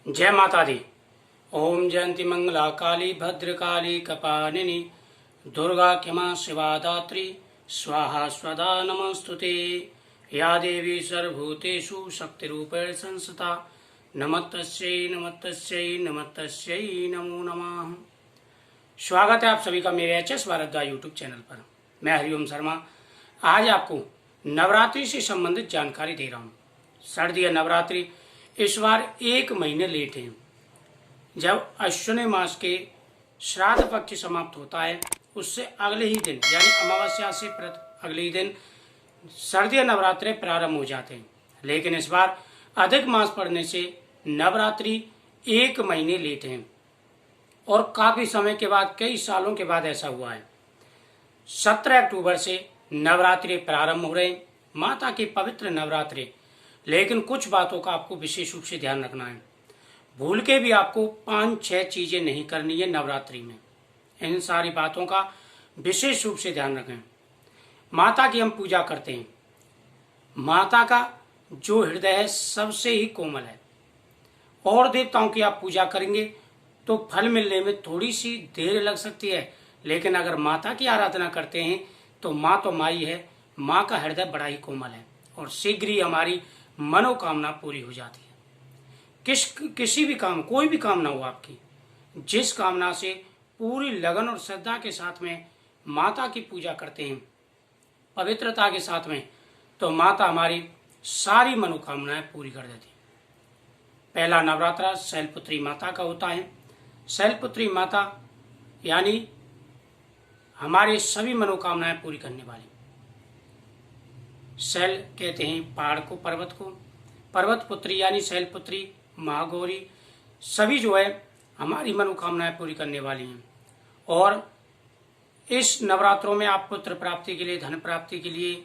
जय माता दी। ओम जयंती मंगला काली भद्रकाली कपालिनी दुर्गा क्षमा शिवा दात्री स्वाहा स्वदा नमस्तुते। या देवी सर्वभूतेषु शक्तिरूपेण संस्थिता नमस्तस्यै नमस्तस्यै नमस्तस्यै नमो नमः। स्वागत है आप सभी का मेरे एचएस भारद्वाज यूट्यूब चैनल पर। मैं हरिओम शर्मा आज आपको नवरात्रि से संबंधित जानकारी दे रहा हूँ। शारदीय नवरात्रि इस बार 1 महीने लेट है। जब अश्विनी मास के श्राद्ध पक्ष समाप्त होता है उससे अगले ही दिन यानी अमावस्या से अगले ही दिन शारदीय नवरात्रि प्रारंभ हो जाते हैं। लेकिन इस बार अधिक मास पड़ने से नवरात्रि 1 महीने लेट है और काफी समय के बाद, कई सालों के बाद ऐसा हुआ है। 17 अक्टूबर से नवरात्रि प्रारंभ हो रहे हैं, माता की पवित्र नवरात्रि। लेकिन कुछ बातों का आपको विशेष रूप से ध्यान रखना है। भूल के भी आपको 5-6 चीजें नहीं करनी है नवरात्रि में। इन सारी बातों का विशेष रूप से ध्यान रखें। माता की हम पूजा करते हैं। माता का जो हृदय है सबसे ही कोमल है। और देवताओं की आप पूजा करेंगे तो फल मिलने में थोड़ी सी देर लग सकती है, लेकिन अगर माता की आराधना करते हैं तो माँ तो माई है, माँ का हृदय बड़ा ही कोमल है और शीघ्र ही हमारी मनोकामना पूरी हो जाती है। किसी भी काम, कोई भी कामना हो आपकी, जिस कामना से पूरी लगन और श्रद्धा के साथ में माता की पूजा करते हैं, पवित्रता के साथ में, तो माता हमारी सारी मनोकामनाएं पूरी कर देती है। पहला नवरात्रा शैलपुत्री माता का होता है। शैलपुत्री माता यानी हमारे सभी मनोकामनाएं पूरी करने वाली। शैल कहते हैं पहाड़ को, पर्वत को। पर्वत पुत्री यानी शैलपुत्री, महागौरी, सभी जो है हमारी मनोकामनाएं पूरी करने वाली हैं। और इस नवरात्रों में आप पुत्र प्राप्ति के लिए, धन प्राप्ति के लिए,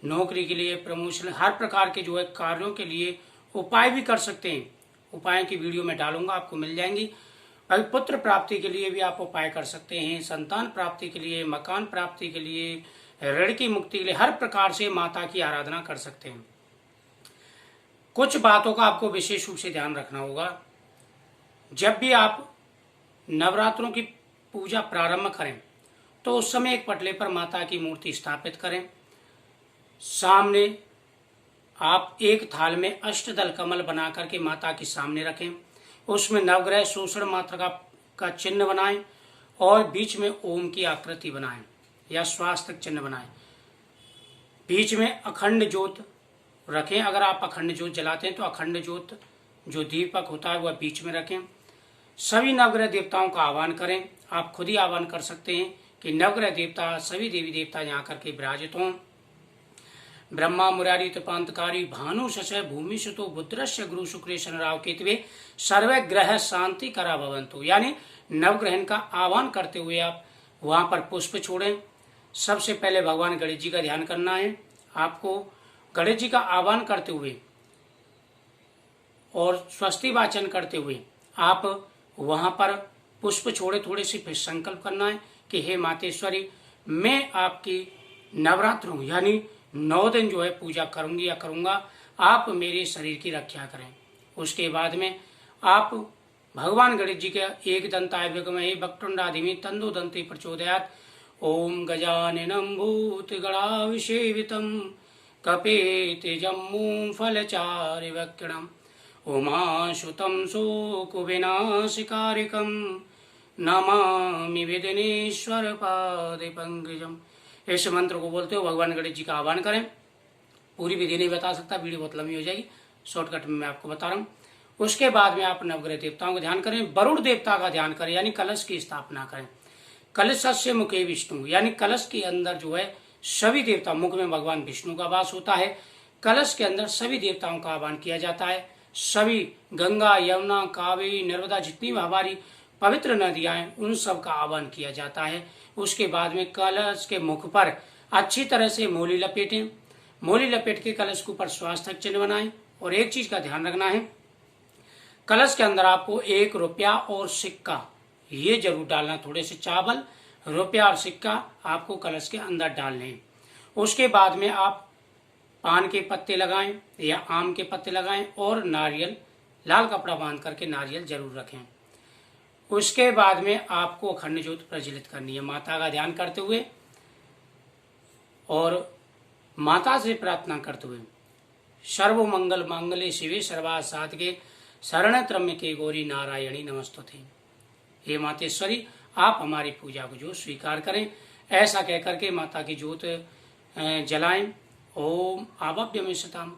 नौकरी के लिए, प्रमोशन, हर प्रकार के जो है कार्यों के लिए उपाय भी कर सकते हैं। उपाय की वीडियो में डालूंगा, आपको मिल जाएंगी। अभी पुत्र प्राप्ति के लिए भी आप उपाय कर सकते हैं, संतान प्राप्ति के लिए, मकान प्राप्ति के लिए, ऋण की मुक्ति के लिए, हर प्रकार से माता की आराधना कर सकते हैं। कुछ बातों का आपको विशेष रूप से ध्यान रखना होगा। जब भी आप नवरात्रों की पूजा प्रारंभ करें तो उस समय एक पटले पर माता की मूर्ति स्थापित करें। सामने आप एक थाल में अष्टदल कमल बना करके माता के सामने रखें। उसमें नवग्रह शोषण मात्रा का चिन्ह बनाएं और बीच में ओम की आकृति बनाएं या स्वास्तिक चिन्ह बनाएं। बीच में अखंड ज्योत रखें। अगर आप अखंड ज्योत जलाते हैं तो अखंड ज्योत जो दीपक होता है वह बीच में रखें। सभी नवग्रह देवताओं का आह्वान करें। आप खुद ही आह्वान कर सकते हैं कि नवग्रह देवता, सभी देवी देवता यहाँ करके विराजित हों। ब्रह्मा मुरारी तपांतकारी भानु शशय भूमि सुतो बुद्रश्य गुरु शुक्रे शनराव केतवे सर्वे ग्रह शांति करा भवंतु। यानी नवग्रहण का आह्वान करते हुए आप वहां पर पुष्प छोड़ें। सबसे पहले भगवान गणेश जी का ध्यान करना है। आपको गणेश जी का आह्वान करते हुए और स्वस्ति वाचन करते हुए आप वहां पर पुष्प छोड़े, थोड़े से फिर संकल्प करना है कि हे मातेश्वरी, मैं आपकी नवरात्रों यानी 9 दिन जो है पूजा करूंगी या करूंगा, आप मेरे शरीर की रक्षा करें। उसके बाद में आप भगवान गणेश जी के एक दंताय विद्महे वक्रतुंडाधीमहि तन्नो दन्ति प्रचोदयात्। ओम गजाननं भूतगणाभिषेवितं कपेति जम्बूं फलचारिवक्त्रम् उमासुतं शोकविनाशकारिकं नमामि विघ्नेश्वर पादपङ्कजम्। इस मंत्र को बोलते हो भगवान गणेश जी का आह्वान करें। पूरी विधि नहीं बता सकता, वीडियो बहुत लंबी हो जाएगी, शॉर्टकट में मैं आपको बता रहा हूँ। उसके बाद में आप नवग्रह देवताओं का ध्यान करें, वरुण देवता का ध्यान करें, यानी कलश की स्थापना करें। कलशस्य मुखे विष्णु, यानी कलश के अंदर जो है सभी देवता, मुख में भगवान विष्णु का वास होता है, कलश के अंदर सभी देवताओं का आह्वान किया जाता है। सभी गंगा, यमुना, कावेरी, नर्मदा, जितनी भी हमारी पवित्र नदियां हैं उन सब का आह्वान किया जाता है। उसके बाद में कलश के मुख पर अच्छी तरह से मोली लपेटें। मोली लपेट के कलश के ऊपर स्वास्तिक चिन्ह बनाएं। और एक चीज का ध्यान रखना है, कलश के अंदर आपको 1 रुपया और सिक्का ये जरूर डालना। थोड़े से चावल, रुपया और सिक्का आपको कलश के अंदर डालने हैं। उसके बाद में आप पान के पत्ते लगाएं या आम के पत्ते लगाएं और नारियल लाल कपड़ा बांध करके नारियल जरूर रखें। उसके बाद में आपको अखंड ज्योत प्रज्वलित करनी है माता का ध्यान करते हुए और माता से प्रार्थना करते हुए, सर्व मंगल मांगल्ये शिवे सर्वार्थ साधके शरण्य त्र्यंबके गौरी नारायणी नमस्तुते। हे मातेश्वरी, आप हमारी पूजा को जो स्वीकार करें। ऐसा कहकर के माता की ज्योत जलाएं। ओम आभव्यमे सताम।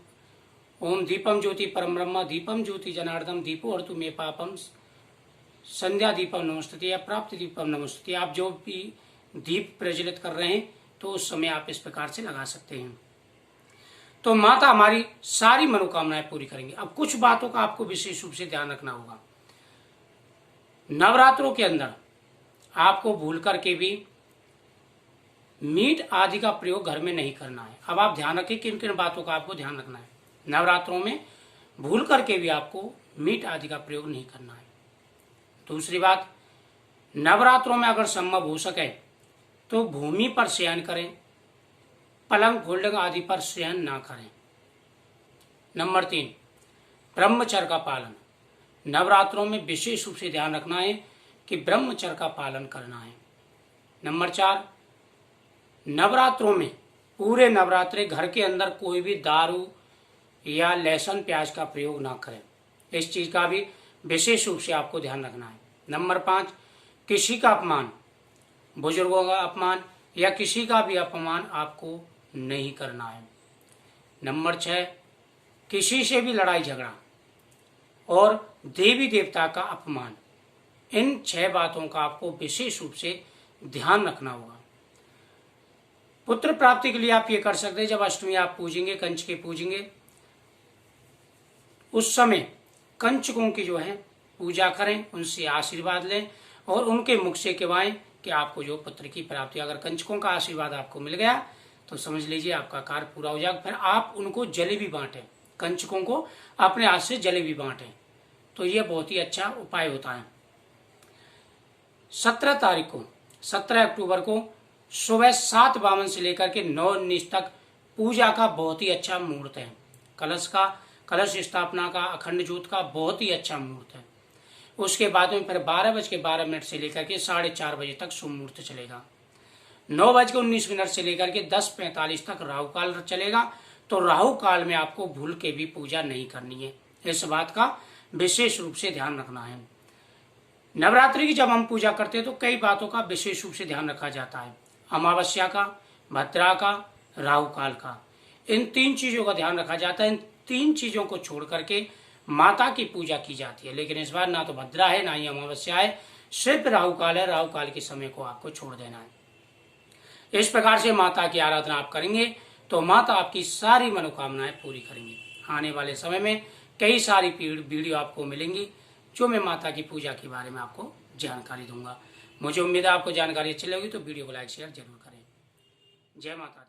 ओम दीपम ज्योति परम ब्रह्म दीपम ज्योति जनार्दन दीपो हरतु मे पापम संध्या दीपम नमस्तुते या प्राप्त दीपम नमस्तुते। आप जो भी दीप प्रज्वलित कर रहे हैं तो उस समय आप इस प्रकार से लगा सकते हैं। तो माता हमारी सारी मनोकामनाएं पूरी करेंगे। अब कुछ बातों का आपको विशेष रूप से ध्यान रखना होगा। नवरात्रों के अंदर आपको भूल करके भी मीट आदि का प्रयोग घर में नहीं करना है। अब आप ध्यान रखें किन किन बातों का आपको ध्यान रखना है। नवरात्रों में भूल करके भी आपको मीट आदि का प्रयोग नहीं करना है। दूसरी बात, नवरात्रों में अगर संभव हो सके तो भूमि पर शयन करें, पलंग फोल्डिंग आदि पर शयन ना करें। नंबर 3, ब्रह्मचर्य का पालन। नवरात्रों में विशेष रूप से ध्यान रखना है कि ब्रह्मचर्य का पालन करना है। नंबर 4, नवरात्रों में पूरे नवरात्रे घर के अंदर कोई भी दारू या लहसुन प्याज का प्रयोग ना करें। इस चीज का भी विशेष रूप से आपको ध्यान रखना है। नंबर 5, किसी का अपमान, बुजुर्गों का अपमान या किसी का भी अपमान आपको नहीं करना है। नंबर 6, किसी से भी लड़ाई झगड़ा और देवी देवता का अपमान, इन 6 बातों का आपको विशेष रूप से ध्यान रखना होगा। पुत्र प्राप्ति के लिए आप ये कर सकते हैं, जब अष्टमी आप पूजेंगे, कंचके पूजेंगे, उस समय कंचकों की जो है पूजा करें, उनसे आशीर्वाद लें और उनके मुख से कहवाएं कि आपको जो पुत्र की प्राप्ति। अगर कंचकों का आशीर्वाद आपको मिल गया तो समझ लीजिए आपका कार्य पूरा हो जाएगा। फिर आप उनको जलेबी बांटें, कंचकों को अपने हाथ से जलेबी बांटें, तो यह बहुत ही अच्छा उपाय होता है। 17 अक्टूबर को सुबह 7:52 से लेकर के 9:19 तक पूजा का बहुत ही अच्छा मुहूर्त है। कलश स्थापना का, अखंड ज्योत का बहुत ही अच्छा मुहूर्त है। उसके बाद में फिर 12:12 से लेकर के 4:30 बजे तक शुभ मुहूर्त चलेगा। 9:19 से लेकर के 10:45 तक राहु काल चलेगा। तो राहु काल में आपको भूल के भी पूजा नहीं करनी है। इस बात का विशेष रूप से ध्यान रखना है। नवरात्रि की जब हम पूजा करते हैं तो कई बातों का विशेष रूप से ध्यान रखा जाता है। अमावस्या का, भद्रा का, राहु काल का, इन 3 चीजों का ध्यान रखा जाता है। इन 3 चीजों को छोड़ करके माता की पूजा की जाती है। लेकिन इस बार ना तो भद्रा है ना ही अमावस्या है, सिर्फ राहु काल है। राहु काल के समय को आपको छोड़ देना है। इस प्रकार से माता की आराधना आप करेंगे तो माता आपकी सारी मनोकामनाएं पूरी करेंगी। आने वाले समय में कई सारी वीडियो आपको मिलेंगी जो मैं माता की पूजा के बारे में आपको जानकारी दूंगा। मुझे उम्मीद है आपको जानकारी अच्छी लगी तो वीडियो को लाइक शेयर जरूर करें। जय माता दी।